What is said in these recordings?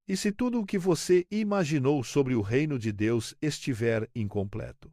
E se tudo o que você imaginou sobre o reino de Deus estiver incompleto?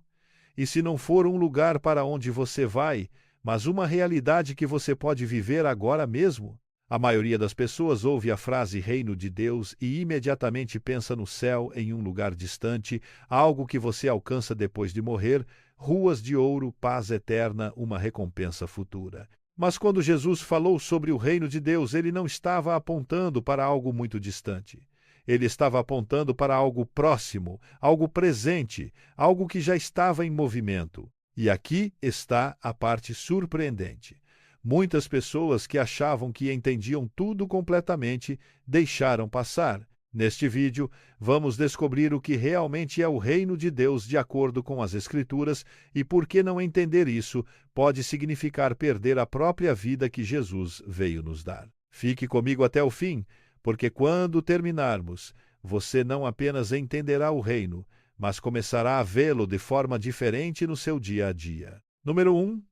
E se não for um lugar para onde você vai, mas uma realidade que você pode viver agora mesmo? A maioria das pessoas ouve a frase reino de Deus e imediatamente pensa no céu em um lugar distante, algo que você alcança depois de morrer, ruas de ouro, paz eterna, uma recompensa futura. Mas quando Jesus falou sobre o reino de Deus, ele não estava apontando para algo muito distante. Ele estava apontando para algo próximo, algo presente, algo que já estava em movimento. E aqui está a parte surpreendente. Muitas pessoas que achavam que entendiam tudo completamente deixaram passar. Neste vídeo, vamos descobrir o que realmente é o reino de Deus de acordo com as Escrituras e por que não entender isso pode significar perder a própria vida que Jesus veio nos dar. Fique comigo até o fim, porque quando terminarmos, você não apenas entenderá o reino, mas começará a vê-lo de forma diferente no seu dia a dia. Número 1.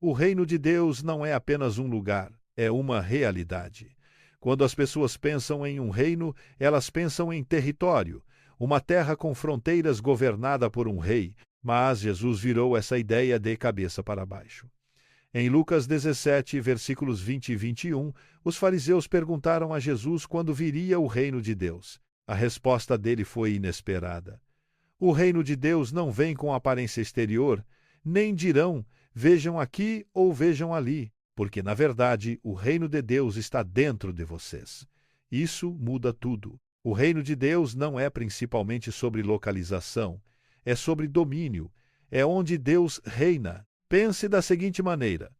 O reino de Deus não é apenas um lugar, é uma realidade. Quando as pessoas pensam em um reino, elas pensam em território, uma terra com fronteiras governada por um rei, mas Jesus virou essa ideia de cabeça para baixo. Em Lucas 17, versículos 20 e 21, os fariseus perguntaram a Jesus quando viria o reino de Deus. A resposta dele foi inesperada. O reino de Deus não vem com aparência exterior, nem dirão, vejam aqui ou vejam ali, porque, na verdade, o reino de Deus está dentro de vocês. Isso muda tudo. O reino de Deus não é principalmente sobre localização, é sobre domínio, é onde Deus reina. Pense da seguinte maneira: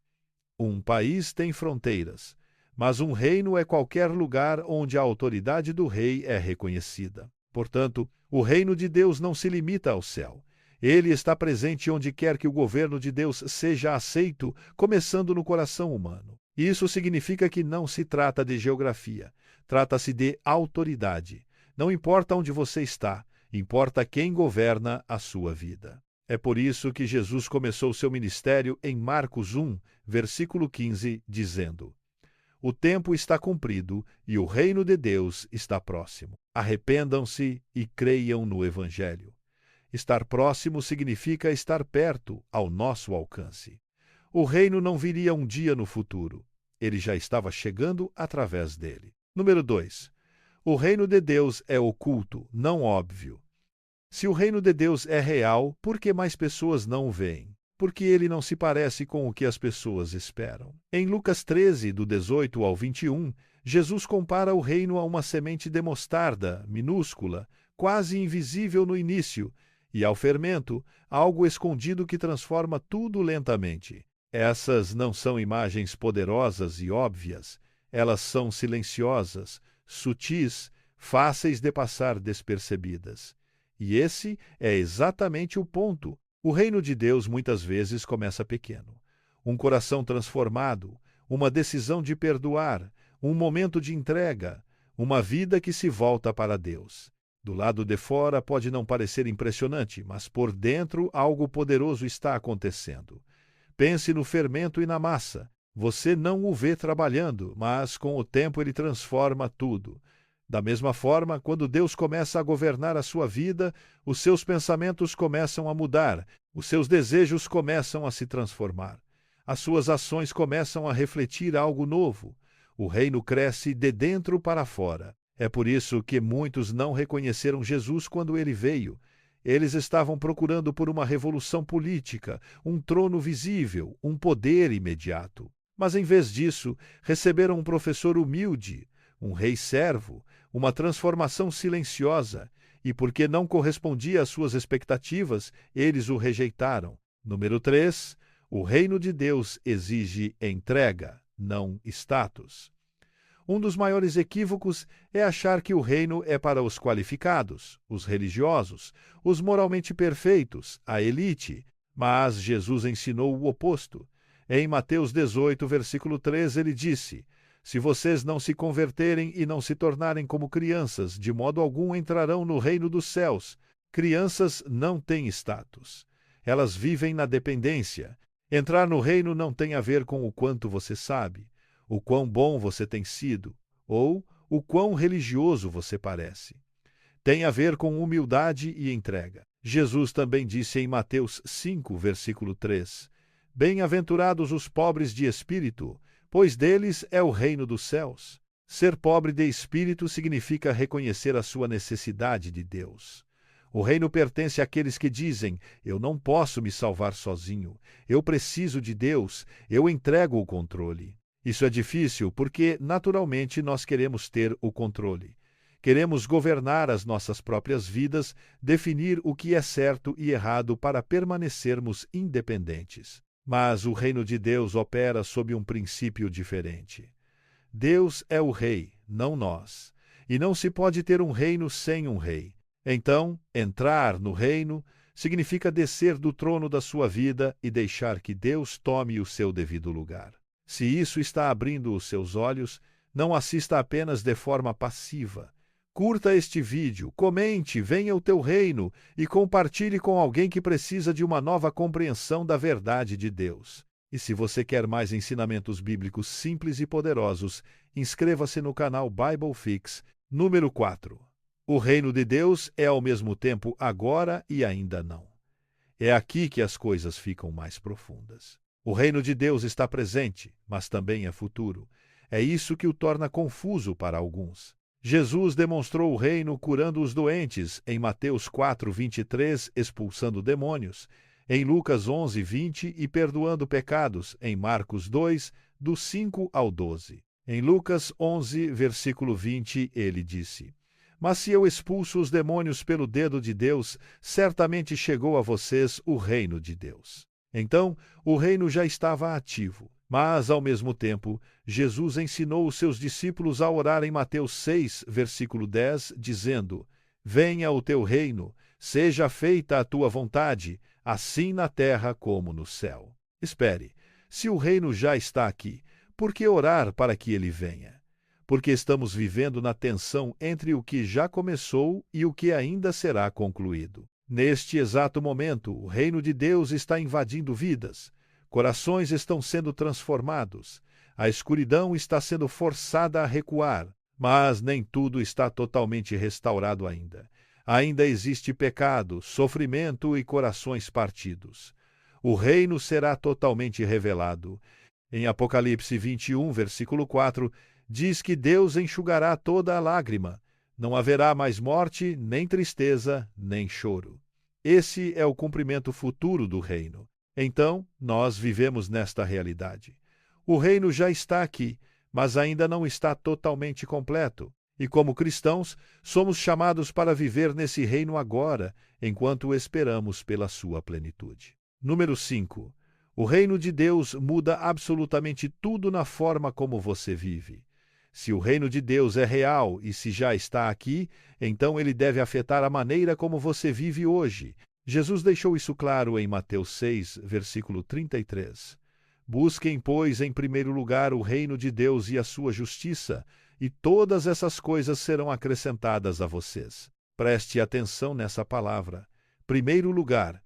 um país tem fronteiras, mas um reino é qualquer lugar onde a autoridade do rei é reconhecida. Portanto, o reino de Deus não se limita ao céu. Ele está presente onde quer que o governo de Deus seja aceito, começando no coração humano. Isso significa que não se trata de geografia, trata-se de autoridade. Não importa onde você está, importa quem governa a sua vida. É por isso que Jesus começou seu ministério em Marcos 1, versículo 15, dizendo: O tempo está cumprido e o reino de Deus está próximo. Arrependam-se e creiam no Evangelho. Estar próximo significa estar perto, ao nosso alcance. O reino não viria um dia no futuro. Ele já estava chegando através dele. Número 2. O reino de Deus é oculto, não óbvio. Se o reino de Deus é real, por que mais pessoas não o veem? Porque ele não se parece com o que as pessoas esperam. Em Lucas 13, do 18 ao 21, Jesus compara o reino a uma semente de mostarda, minúscula, quase invisível no início, e ao fermento, algo escondido que transforma tudo lentamente. Essas não são imagens poderosas e óbvias, elas são silenciosas, sutis, fáceis de passar despercebidas. E esse é exatamente o ponto. O reino de Deus muitas vezes começa pequeno. Um coração transformado, uma decisão de perdoar, um momento de entrega, uma vida que se volta para Deus. Do lado de fora pode não parecer impressionante, mas por dentro algo poderoso está acontecendo. Pense no fermento e na massa. Você não o vê trabalhando, mas com o tempo ele transforma tudo. Da mesma forma, quando Deus começa a governar a sua vida, os seus pensamentos começam a mudar, os seus desejos começam a se transformar. As suas ações começam a refletir algo novo. O reino cresce de dentro para fora. É por isso que muitos não reconheceram Jesus quando ele veio. Eles estavam procurando por uma revolução política, um trono visível, um poder imediato. Mas em vez disso, receberam um professor humilde, um rei servo, uma transformação silenciosa, e porque não correspondia às suas expectativas, eles o rejeitaram. Número 3. O reino de Deus exige entrega, não status. Um dos maiores equívocos é achar que o reino é para os qualificados, os religiosos, os moralmente perfeitos, a elite, mas Jesus ensinou o oposto. Em Mateus 18, versículo 3, ele disse: Se vocês não se converterem e não se tornarem como crianças, de modo algum entrarão no reino dos céus. Crianças não têm status. Elas vivem na dependência. Entrar no reino não tem a ver com o quanto você sabe, o quão bom você tem sido, ou o quão religioso você parece. Tem a ver com humildade e entrega. Jesus também disse em Mateus 5, versículo 3: Bem-aventurados os pobres de espírito, pois deles é o reino dos céus. Ser pobre de espírito significa reconhecer a sua necessidade de Deus. O reino pertence àqueles que dizem: eu não posso me salvar sozinho, eu preciso de Deus, eu entrego o controle. Isso é difícil porque, naturalmente, nós queremos ter o controle. Queremos governar as nossas próprias vidas, definir o que é certo e errado para permanecermos independentes. Mas o reino de Deus opera sob um princípio diferente. Deus é o rei, não nós. E não se pode ter um reino sem um rei. Então, entrar no reino significa descer do trono da sua vida e deixar que Deus tome o seu devido lugar. Se isso está abrindo os seus olhos, não assista apenas de forma passiva. Curta este vídeo, comente, venha o teu reino e compartilhe com alguém que precisa de uma nova compreensão da verdade de Deus. E se você quer mais ensinamentos bíblicos simples e poderosos, inscreva-se no canal Bible Fix, número 4. O reino de Deus é ao mesmo tempo agora e ainda não. É aqui que as coisas ficam mais profundas. O reino de Deus está presente, mas também é futuro. É isso que o torna confuso para alguns. Jesus demonstrou o reino curando os doentes, em Mateus 4:23, expulsando demônios, em Lucas 11:20 e perdoando pecados, em Marcos 2, do 5 ao 12. Em Lucas 11, versículo 20, ele disse: Mas se eu expulso os demônios pelo dedo de Deus, certamente chegou a vocês o reino de Deus. Então, o reino já estava ativo. Mas, ao mesmo tempo, Jesus ensinou os seus discípulos a orar em Mateus 6, versículo 10, dizendo: Venha o teu reino, seja feita a tua vontade, assim na terra como no céu. Espere, se o reino já está aqui, por que orar para que ele venha? Porque estamos vivendo na tensão entre o que já começou e o que ainda será concluído. Neste exato momento, o reino de Deus está invadindo vidas. Corações estão sendo transformados. A escuridão está sendo forçada a recuar, mas nem tudo está totalmente restaurado ainda. Ainda existe pecado, sofrimento e corações partidos. O reino será totalmente revelado. Em Apocalipse 21, versículo 4, diz que Deus enxugará toda a lágrima. Não haverá mais morte, nem tristeza, nem choro. Esse é o cumprimento futuro do reino. Então, nós vivemos nesta realidade. O reino já está aqui, mas ainda não está totalmente completo. E como cristãos, somos chamados para viver nesse reino agora, enquanto esperamos pela sua plenitude. Número 5. O reino de Deus muda absolutamente tudo na forma como você vive. Se o reino de Deus é real e se já está aqui, então ele deve afetar a maneira como você vive hoje. Jesus deixou isso claro em Mateus 6, versículo 33. Busquem, pois, em primeiro lugar o reino de Deus e a sua justiça, e todas essas coisas serão acrescentadas a vocês. Preste atenção nessa palavra. Primeiro lugar,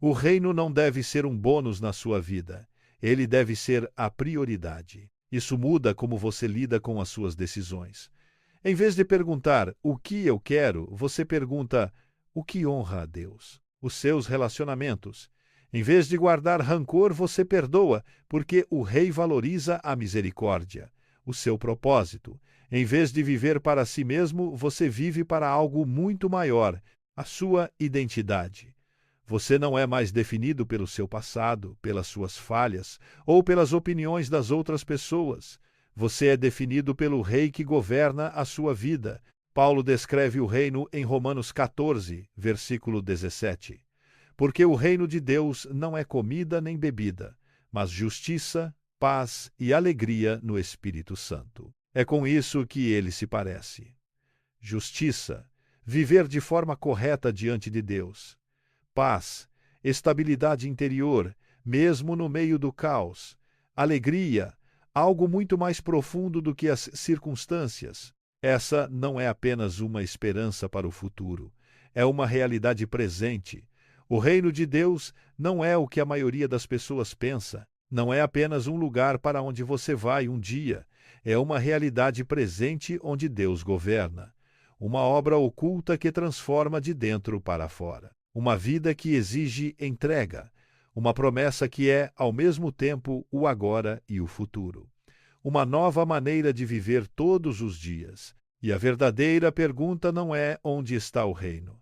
o reino não deve ser um bônus na sua vida. Ele deve ser a prioridade. Isso muda como você lida com as suas decisões. Em vez de perguntar o que eu quero, você pergunta o que honra a Deus. Os seus relacionamentos. Em vez de guardar rancor, você perdoa, porque o rei valoriza a misericórdia. O seu propósito. Em vez de viver para si mesmo, você vive para algo muito maior, a sua identidade. Você não é mais definido pelo seu passado, pelas suas falhas ou pelas opiniões das outras pessoas. Você é definido pelo rei que governa a sua vida. Paulo descreve o reino em Romanos 14, versículo 17. Porque o reino de Deus não é comida nem bebida, mas justiça, paz e alegria no Espírito Santo. É com isso que ele se parece. Justiça, viver de forma correta diante de Deus. Paz, estabilidade interior, mesmo no meio do caos. Alegria, algo muito mais profundo do que as circunstâncias. Essa não é apenas uma esperança para o futuro, é uma realidade presente. O reino de Deus não é o que a maioria das pessoas pensa, não é apenas um lugar para onde você vai um dia. É uma realidade presente onde Deus governa. Uma obra oculta que transforma de dentro para fora. Uma vida que exige entrega. Uma promessa que é, ao mesmo tempo, o agora e o futuro. Uma nova maneira de viver todos os dias. E a verdadeira pergunta não é onde está o reino.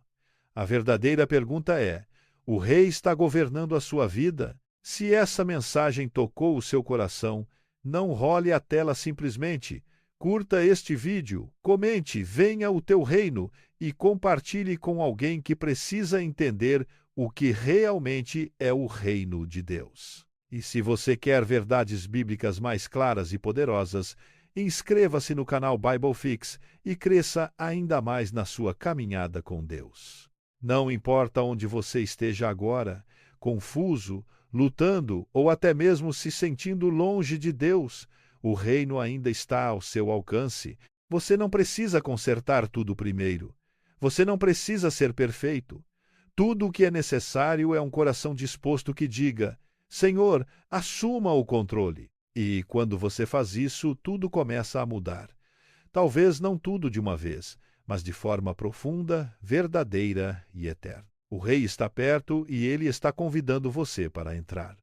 A verdadeira pergunta é: o rei está governando a sua vida? Se essa mensagem tocou o seu coração, não role a tela simplesmente. Curta este vídeo, comente, venha o teu reino e compartilhe com alguém que precisa entender o que realmente é o reino de Deus. E se você quer verdades bíblicas mais claras e poderosas, inscreva-se no canal Bible Fix e cresça ainda mais na sua caminhada com Deus. Não importa onde você esteja agora, confuso, lutando ou até mesmo se sentindo longe de Deus, o reino ainda está ao seu alcance. Você não precisa consertar tudo primeiro. Você não precisa ser perfeito. Tudo o que é necessário é um coração disposto que diga: Senhor, assuma o controle. E quando você faz isso, tudo começa a mudar. Talvez não tudo de uma vez, mas de forma profunda, verdadeira e eterna. O rei está perto e ele está convidando você para entrar.